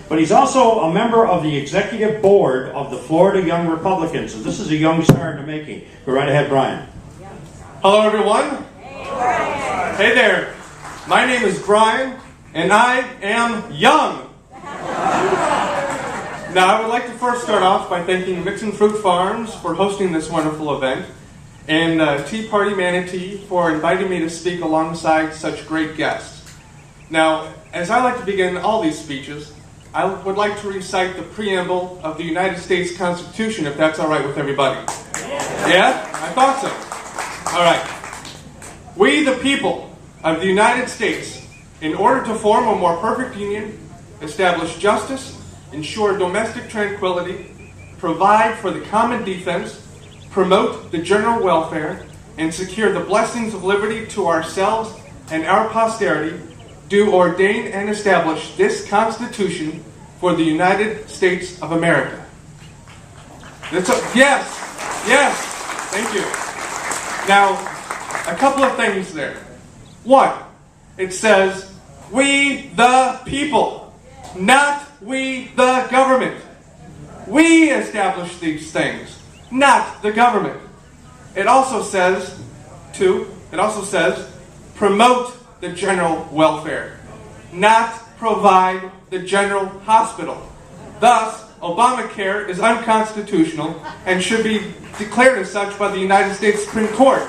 but he's also a member of the executive board of the Florida Young Republicans. And this is a young star in the making. Go right ahead, Bryan. Hello, everyone. Hey there. My name is Bryan, and I am young. Now, I would like to first start off by thanking Mixon Fruit Farms for hosting this wonderful event, and Party Manatee for inviting me to speak alongside such great guests. Now, as I like to begin all these speeches, I would like to recite the preamble of the United States Constitution, if that's all right with everybody. Yeah? I thought so. All right. We, the people of the United States, in order to form a more perfect union, establish justice, ensure domestic tranquility, provide for the common defense, promote the general welfare, and secure the blessings of liberty to ourselves and our posterity, do ordain and establish this Constitution for the United States of America. Yes, thank you. Now, a couple of things there. One, it says, we the people, not we the government. We establish these things, not the government. It also says, promote the general welfare, not provide the general hospital. Thus, Obamacare is unconstitutional and should be declared as such by the United States Supreme Court.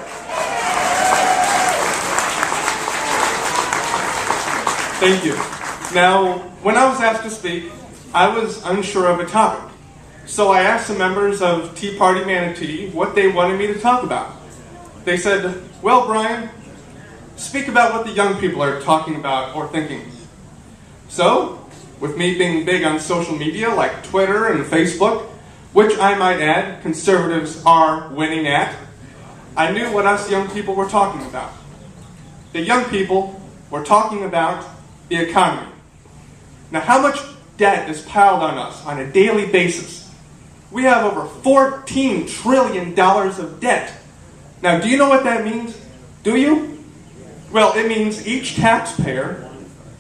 Thank you. Now, when I was asked to speak, I was unsure of a topic. So I asked the members of Tea Party Manatee what they wanted me to talk about. They said, well, Bryan, speak about what the young people are talking about or thinking. So, with me being big on social media like Twitter and Facebook, which I might add, conservatives are winning at, I knew what us young people were talking about. The young people were talking about the economy. Now, how much debt is piled on us on a daily basis? We have over $14 trillion of debt. Now, do you know what that means? Do you? Well, it means each taxpayer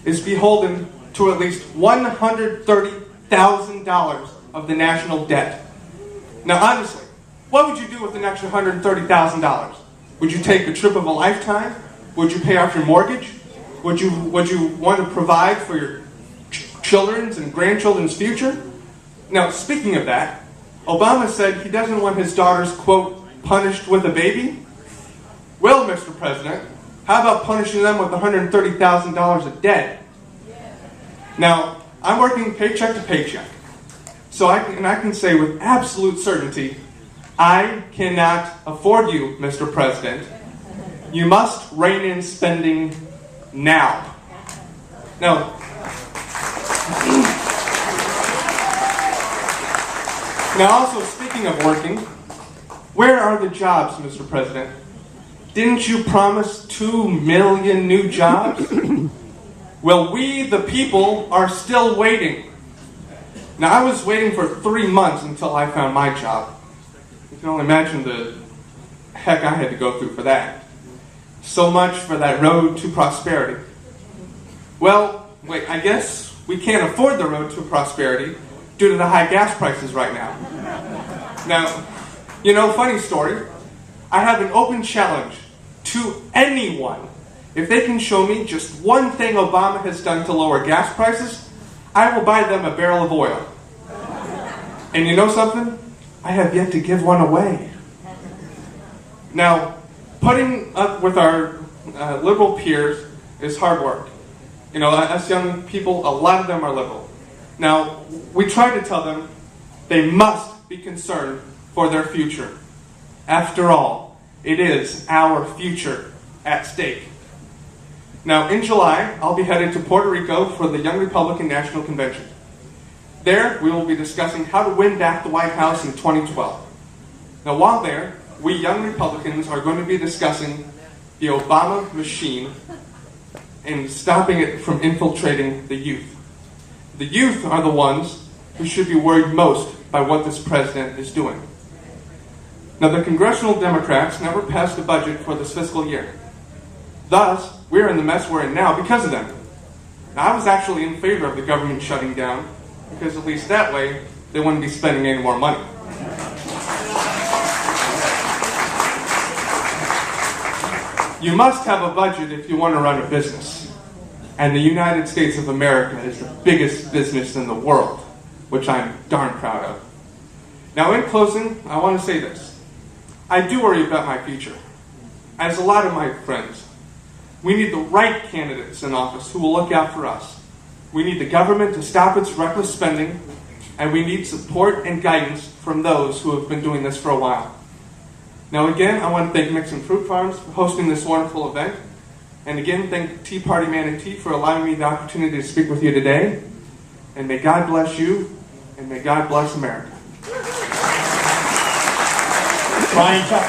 is beholden to at least $130,000 of the national debt. Now, honestly, what would you do with an extra $130,000? Would you take a trip of a lifetime? Would you pay off your mortgage? Would you want to provide for your children's and grandchildren's future? Now, speaking of that, Obama said he doesn't want his daughters, quote, punished with a baby. Well, Mr. President, how about punishing them with $130,000 of debt? Now, I'm working paycheck to paycheck. So I can say with absolute certainty, I cannot afford you, Mr. President. You must rein in spending now. Now, also speaking of working, where are the jobs, Mr. President? Didn't you promise 2 million new jobs? Well, we, the people, are still waiting. Now, I was waiting for 3 months until I found my job. You can only imagine the heck I had to go through for that. So much for that road to prosperity. Well, wait, I guess we can't afford the road to prosperity due to the high gas prices right now. Now, funny story, I have an open challenge to anyone. If they can show me just one thing Obama has done to lower gas prices, I will buy them a barrel of oil. And you know something? I have yet to give one away. Now, putting up with our liberal peers is hard work. Us young people, a lot of them are liberal. Now, we try to tell them they must be concerned for their future. After all, it is our future at stake. Now, in July, I'll be headed to Puerto Rico for the Young Republican National Convention. There, we will be discussing how to win back the White House in 2012. Now, while there, we young Republicans are going to be discussing the Obama machine and stopping it from infiltrating the youth. The youth are the ones who should be worried most by what this president is doing. Now, the congressional Democrats never passed a budget for this fiscal year. Thus, we're in the mess we're in now because of them. Now, I was actually in favor of the government shutting down because at least that way they wouldn't be spending any more money. You must have a budget if you want to run a business. And the United States of America is the biggest business in the world, which I'm darn proud of. Now, in closing, I want to say this. I do worry about my future. As a lot of my friends, we need the right candidates in office who will look out for us. We need the government to stop its reckless spending, and we need support and guidance from those who have been doing this for a while. Now again, I want to thank Mixon Fruit Farms for hosting this wonderful event. And again, thank Party Manatee for allowing me the opportunity to speak with you today. And may God bless you, and may God bless America. Bryan Tupper.